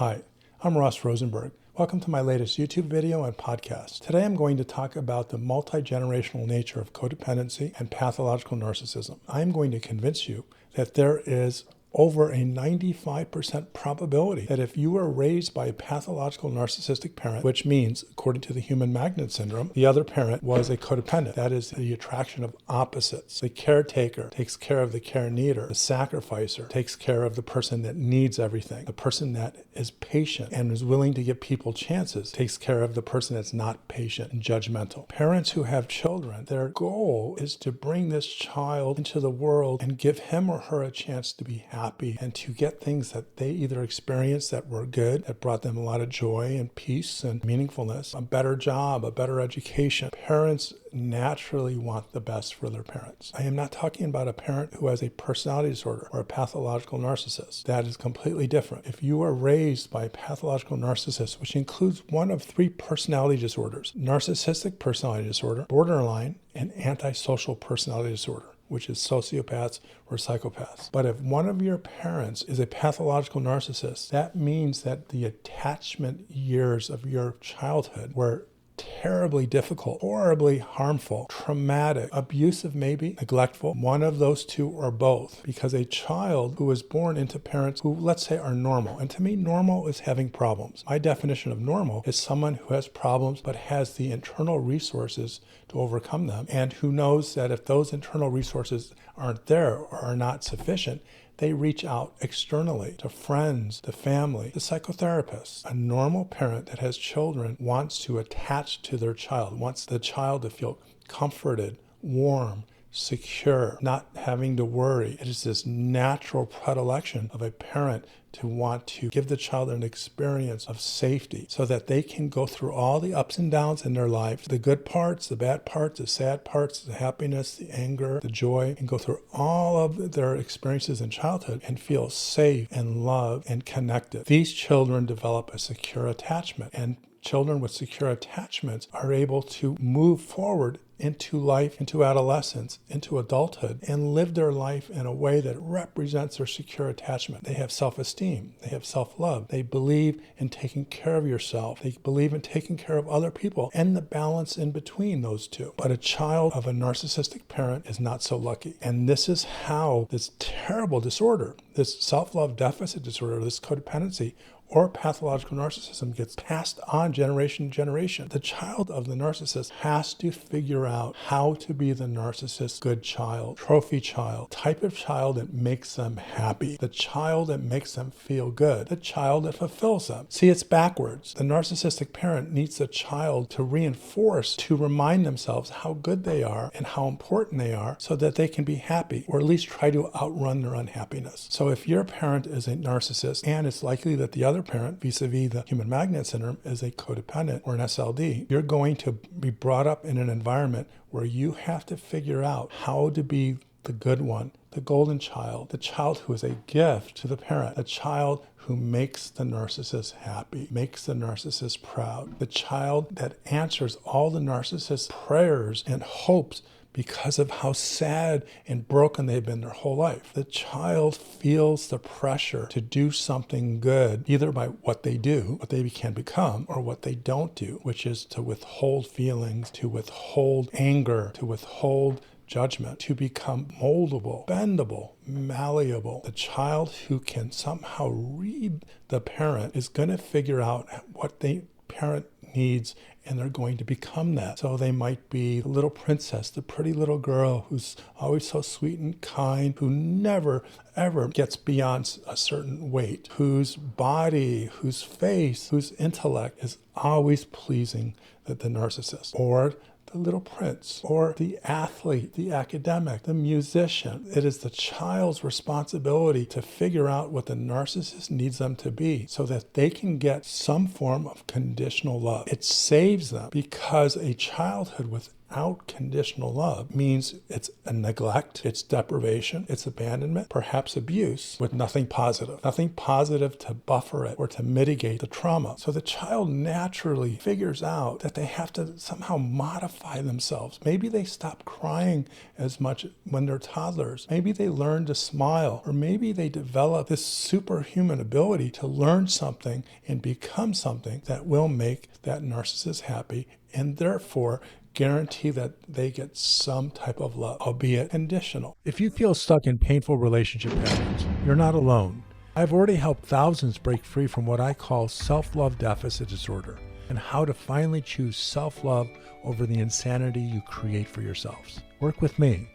Hi, I'm Rosenberg. Welcome to my latest YouTube video and podcast. Today I'm going to talk about the multi-generational nature of codependency and pathological narcissism. I'm going to convince you that there is over a 95% probability that if you were raised by a pathological narcissistic parent, which means, according to the human magnet syndrome, the other parent was a codependent. That is the attraction of opposites. The caretaker takes care of the care needer. The sacrificer takes care of the person that needs everything. The person that is patient and is willing to give people chances takes care of the person that's not patient and judgmental. Parents who have children, their goal is to bring this child into the world and give him or her a chance to be happy and to get things that they either experienced that were good, that brought them a lot of joy and peace and meaningfulness, a better job, a better education. Parents naturally want the best for their parents. I am not talking about a parent who has a personality disorder or a pathological narcissist. That is completely different. If you are raised by a pathological narcissist, which includes one of three personality disorders: narcissistic personality disorder, borderline, and antisocial personality disorder, which is sociopaths or psychopaths. But if one of your parents is a pathological narcissist, that means that the attachment years of your childhood were terribly difficult, horribly harmful, traumatic, abusive maybe, neglectful, one of those two or both. Because a child who is born into parents who, let's say, are normal, and to me, normal is having problems. My definition of normal is someone who has problems but has the internal resources to overcome them, and who knows that if those internal resources aren't there or are not sufficient, they reach out externally to friends, to family, to psychotherapists. A normal parent that has children wants to attach to their child, wants the child to feel comforted, warm, secure, not having to worry. It is this natural predilection of a parent to want to give the child an experience of safety so that they can go through all the ups and downs in their life, the good parts, the bad parts, the sad parts, the happiness, the anger, the joy, and go through all of their experiences in childhood and feel safe and loved and connected. These children develop a secure attachment, and children with secure attachments are able to move forward into life, into adolescence, into adulthood, and live their life in a way that represents their secure attachment. They have self-esteem. They have self-love. They believe in taking care of yourself. They believe in taking care of other people and the balance in between those two. But a child of a narcissistic parent is not so lucky. And this is how this terrible disorder, this self-love deficit disorder, this codependency, or pathological narcissism gets passed on generation to generation. The child of the narcissist has to figure out how to be the narcissist's good child, trophy child, type of child that makes them happy, the child that makes them feel good, the child that fulfills them. See, it's backwards. The narcissistic parent needs the child to reinforce, to remind themselves how good they are and how important they are so that they can be happy, or at least try to outrun their unhappiness. So if your parent is a narcissist, and it's likely that the other parent, vis-a-vis the human magnet syndrome, is a codependent or an SLD, you're going to be brought up in an environment where you have to figure out how to be the good one, the golden child, the child who is a gift to the parent, the child who makes the narcissist happy, makes the narcissist proud, the child that answers all the narcissist's prayers and hopes because of how sad and broken they've been their whole life. The child feels the pressure to do something good, either by what they do, what they can become, or what they don't do, which is to withhold feelings, to withhold anger, to withhold judgment, to become moldable, bendable, malleable. The child who can somehow read the parent is going to figure out what the parent needs, and they're going to become that. So they might be the little princess, the pretty little girl who's always so sweet and kind, who never, ever gets beyond a certain weight, whose body, whose face, whose intellect is always pleasing the narcissist. Or the little prince, or the athlete, the academic, the musician. It is the child's responsibility to figure out what the narcissist needs them to be so that they can get some form of conditional love. It saves them, because a childhood with without conditional love means it's a neglect, it's deprivation, it's abandonment, perhaps abuse, with nothing positive to buffer it or to mitigate the trauma. So the child naturally figures out that they have to somehow modify themselves. Maybe they stop crying as much when they're toddlers. Maybe they learn to smile, or maybe they develop this superhuman ability to learn something and become something that will make that narcissist happy, and therefore guarantee that they get some type of love, albeit conditional. If you feel stuck in painful relationship patterns, you're not alone. I've already helped thousands break free from what I call self-love deficit disorder, and how to finally choose self-love over the insanity you create for yourselves. Work with me.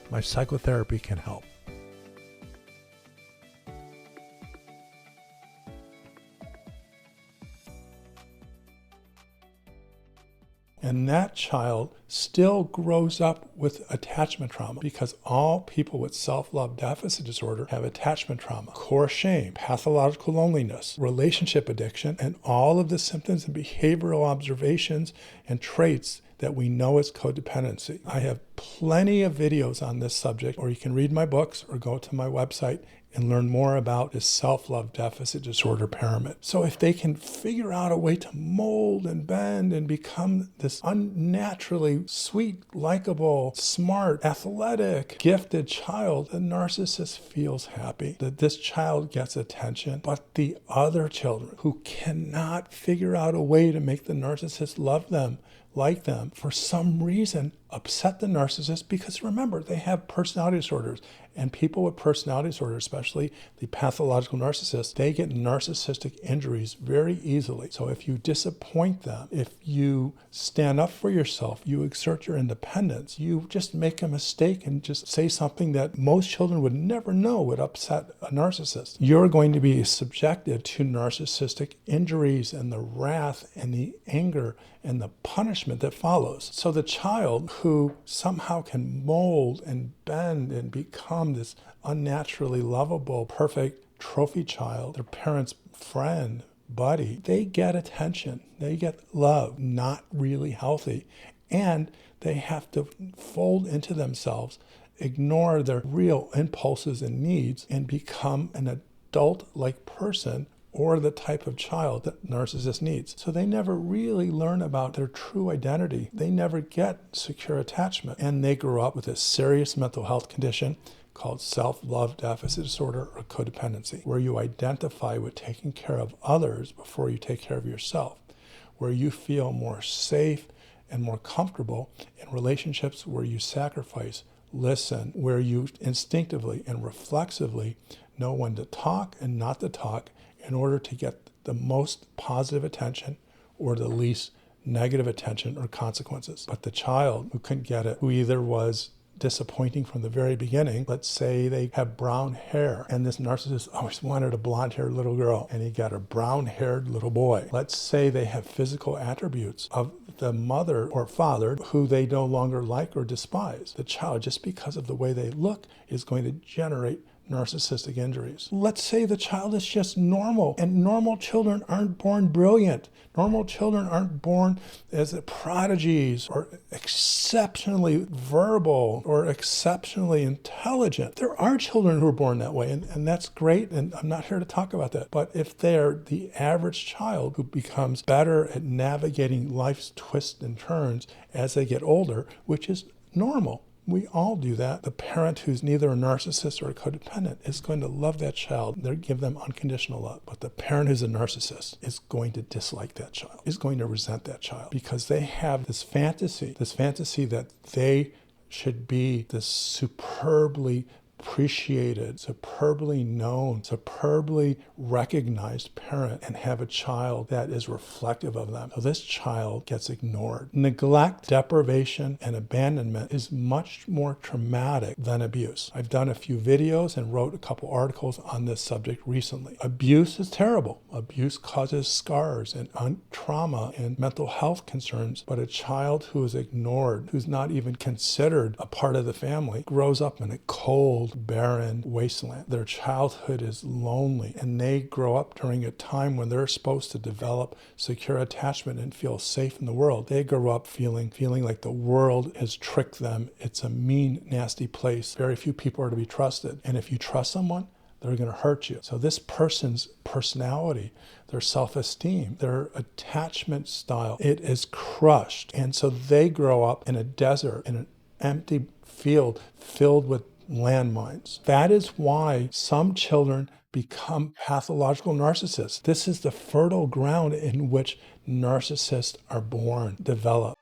My psychotherapy can help. And that child still grows up with attachment trauma, because all people with self-love deficit disorder have attachment trauma, core shame, pathological loneliness, relationship addiction, and all of the symptoms and behavioral observations and traits that we know as codependency. I have plenty of videos on this subject, or you can read my books or go to my website and learn more about this self-love deficit disorder pyramid. So if they can figure out a way to mold and bend and become this unnaturally sweet, likable, smart, athletic, gifted child, the narcissist feels happy that this child gets attention. But the other children who cannot figure out a way to make the narcissist love them, like them, for some reason upset the narcissist, because remember, they have personality disorders, and people with personality disorders, especially the pathological narcissists, they get narcissistic injuries very easily. So if you disappoint them, if you stand up for yourself, you exert your independence, you just make a mistake and just say something that most children would never know would upset a narcissist, you're going to be subjected to narcissistic injuries and the wrath and the anger and the punishment that follows. So the child who somehow can mold and bend and become this unnaturally lovable, perfect trophy child, their parents' friend, buddy, they get attention, they get love, not really healthy, and they have to fold into themselves, ignore their real impulses and needs, and become an adult-like person, or the type of child that narcissist needs. So they never really learn about their true identity. They never get secure attachment. And they grow up with a serious mental health condition called self-love deficit disorder, or codependency, where you identify with taking care of others before you take care of yourself, where you feel more safe and more comfortable in relationships where you sacrifice, listen, where you instinctively and reflexively know when to talk and not to talk, in order to get the most positive attention or the least negative attention or consequences. But the child who couldn't get it, who either was disappointing from the very beginning, let's say they have brown hair, and this narcissist always wanted a blonde-haired little girl, and he got a brown-haired little boy. Let's say they have physical attributes of the mother or father who they no longer like or despise. The child, just because of the way they look, is going to generate narcissistic injuries. Let's say the child is just normal, and normal children aren't born brilliant. Normal children aren't born as prodigies or exceptionally verbal or exceptionally intelligent. There are children who are born that way, and that's great, and I'm not here to talk about that. But if they're the average child who becomes better at navigating life's twists and turns as they get older, which is normal, we all do that. The parent who's neither a narcissist or a codependent is going to love that child. They'll give them unconditional love. But the parent who's a narcissist is going to dislike that child, is going to resent that child, because they have this fantasy that they should be this superbly appreciated, superbly known, superbly recognized parent, and have a child that is reflective of them. So this child gets ignored. Neglect, deprivation, and abandonment is much more traumatic than abuse. I've done a few videos and wrote a couple articles on this subject recently. Abuse is terrible. Abuse causes scars and trauma and mental health concerns, but a child who is ignored, who's not even considered a part of the family, grows up in a cold, cold, barren wasteland. Their childhood is lonely, and they grow up during a time when they're supposed to develop secure attachment and feel safe in the world. They grow up feeling like the world has tricked them. It's a mean, nasty place. Very few people are to be trusted. And if you trust someone, they're going to hurt you. So this person's personality, their self-esteem, their attachment style, it is crushed. And so they grow up in a desert, in an empty field filled with landmines. That is why some children become pathological narcissists. This is the fertile ground in which narcissists are born, develop.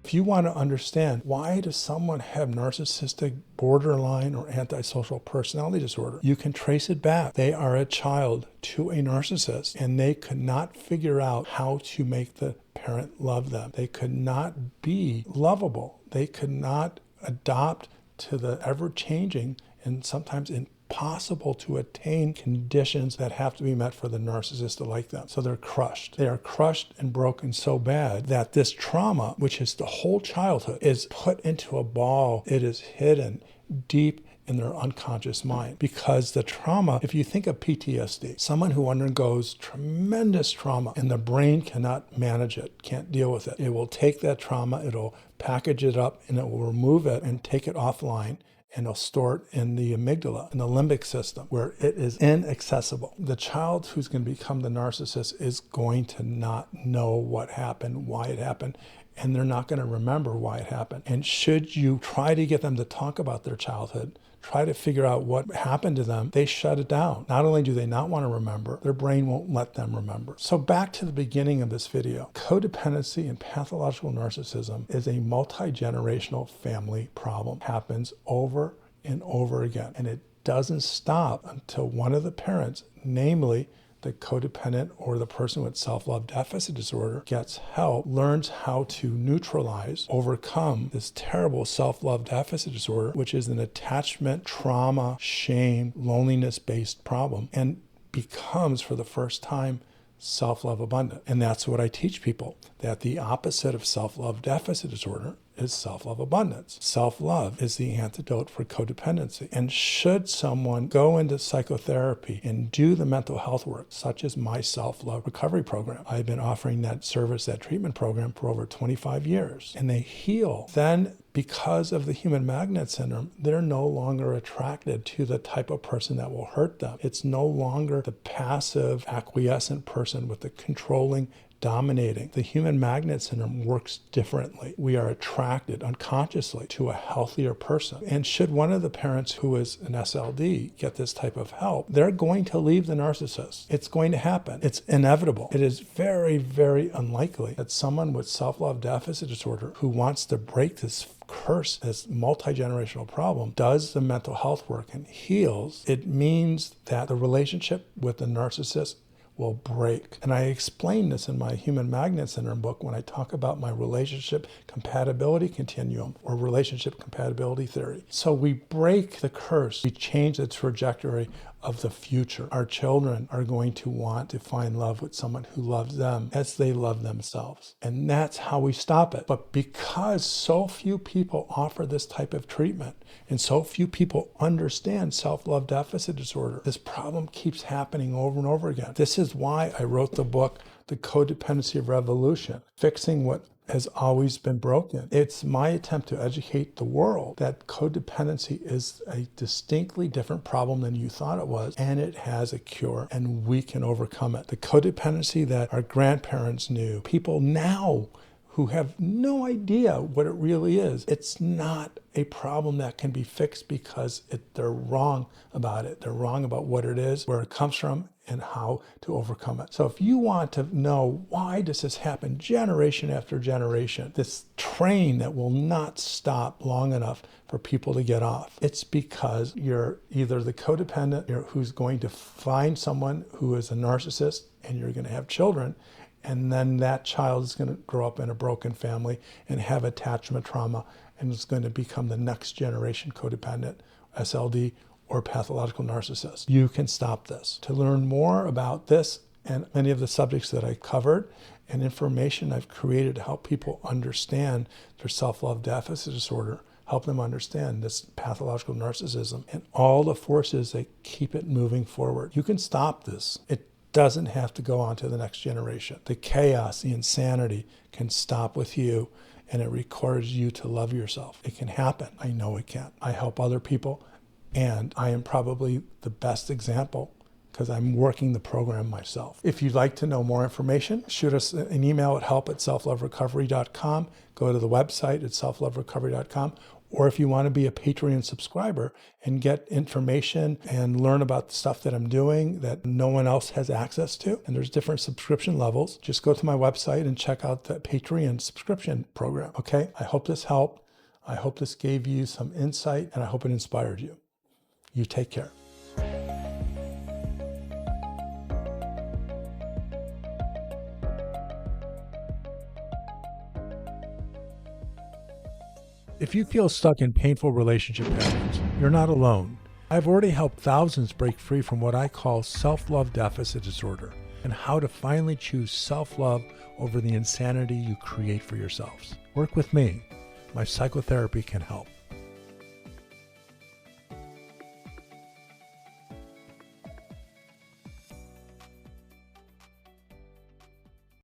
If you want to understand why does someone have narcissistic, borderline, or antisocial personality disorder, you can trace it back. They are a child to a narcissist, and they could not figure out how to make the parent love them. They could not be lovable. They could not adopt to the ever-changing and sometimes impossible to attain conditions that have to be met for the narcissist to like them. So they're crushed. They are crushed and broken so bad that this trauma, which is the whole childhood, is put into a ball. It is hidden deep in their unconscious mind. Because the trauma, if you think of PTSD, someone who undergoes tremendous trauma and the brain cannot manage it, can't deal with it. It will take that trauma, it'll package it up, and it will remove it and take it offline, and it'll store it in the amygdala, in the limbic system, where it is inaccessible. The child who's going to become the narcissist is going to not know what happened, why it happened, and they're not going to remember why it happened. And should you try to get them to talk about their childhood, try to figure out what happened to them, they shut it down. Not only do they not want to remember, their brain won't let them remember. So back to the beginning of this video, codependency and pathological narcissism is a multi-generational family problem. Happens over and over again. And it doesn't stop until one of the parents, namely the codependent or the person with self-love deficit disorder, gets help, learns how to neutralize, overcome this terrible self-love deficit disorder, which is an attachment, trauma, shame, loneliness-based problem, and becomes, for the first time, self-love abundant. And that's what I teach people, that the opposite of self-love deficit disorder is self-love abundance. Self-love is the antidote for codependency. And should someone go into psychotherapy and do the mental health work, such as my self-love recovery program, I've been offering that service, that treatment program for over 25 years, and they heal, then because of the human magnet syndrome, they're no longer attracted to the type of person that will hurt them. It's no longer the passive, acquiescent person with the controlling, dominating. The human magnet syndrome works differently. We are attracted unconsciously to a healthier person. And should one of the parents who is an SLD get this type of help, they're going to leave the narcissist. It's going to happen. It's inevitable. It is very, very unlikely that someone with self-love deficit disorder who wants to break this curse, this multi-generational problem, does the mental health work and heals. It means that the relationship with the narcissist will break. And I explain this in my Human Magnet Syndrome book when I talk about my relationship compatibility continuum or relationship compatibility theory. So we break the curse. We change the trajectory of the future. Our children are going to want to find love with someone who loves them as they love themselves. And that's how we stop it. But because so few people offer this type of treatment and so few people understand self-love deficit disorder, this problem keeps happening over and over again. This is why I wrote the book, The Codependency Revolution, Fixing What Has Always Been Broken. It's my attempt to educate the world that codependency is a distinctly different problem than you thought it was, and it has a cure, and we can overcome it. The codependency that our grandparents knew, people now who have no idea what it really is, it's not a problem that can be fixed because they're wrong about it. They're wrong about what it is, where it comes from, and how to overcome it. So if you want to know why does this happen generation after generation, this train that will not stop long enough for people to get off, it's because you're either the codependent who's going to find someone who is a narcissist, and you're going to have children, and then that child is going to grow up in a broken family and have attachment trauma, and is going to become the next generation codependent, SLD, or pathological narcissist. You can stop this. To learn more about this and many of the subjects that I covered and information I've created to help people understand their self-love deficit disorder, help them understand this pathological narcissism and all the forces that keep it moving forward. You can stop this. It doesn't have to go on to the next generation. The chaos, the insanity can stop with you, and it requires you to love yourself. It can happen. I know it can. I help other people, and I am probably the best example because I'm working the program myself. If you'd like to know more information, shoot us an email at help@selfloverecovery.com. Go to the website at selfloverecovery.com. Or if you want to be a Patreon subscriber and get information and learn about the stuff that I'm doing that no one else has access to, and there's different subscription levels, just go to my website and check out the Patreon subscription program. Okay? I hope this helped. I hope this gave you some insight, and I hope it inspired you. You take care. If you feel stuck in painful relationship patterns, you're not alone. I've already helped thousands break free from what I call self-love deficit disorder and how to finally choose self-love over the insanity you create for yourselves. Work with me. My psychotherapy can help.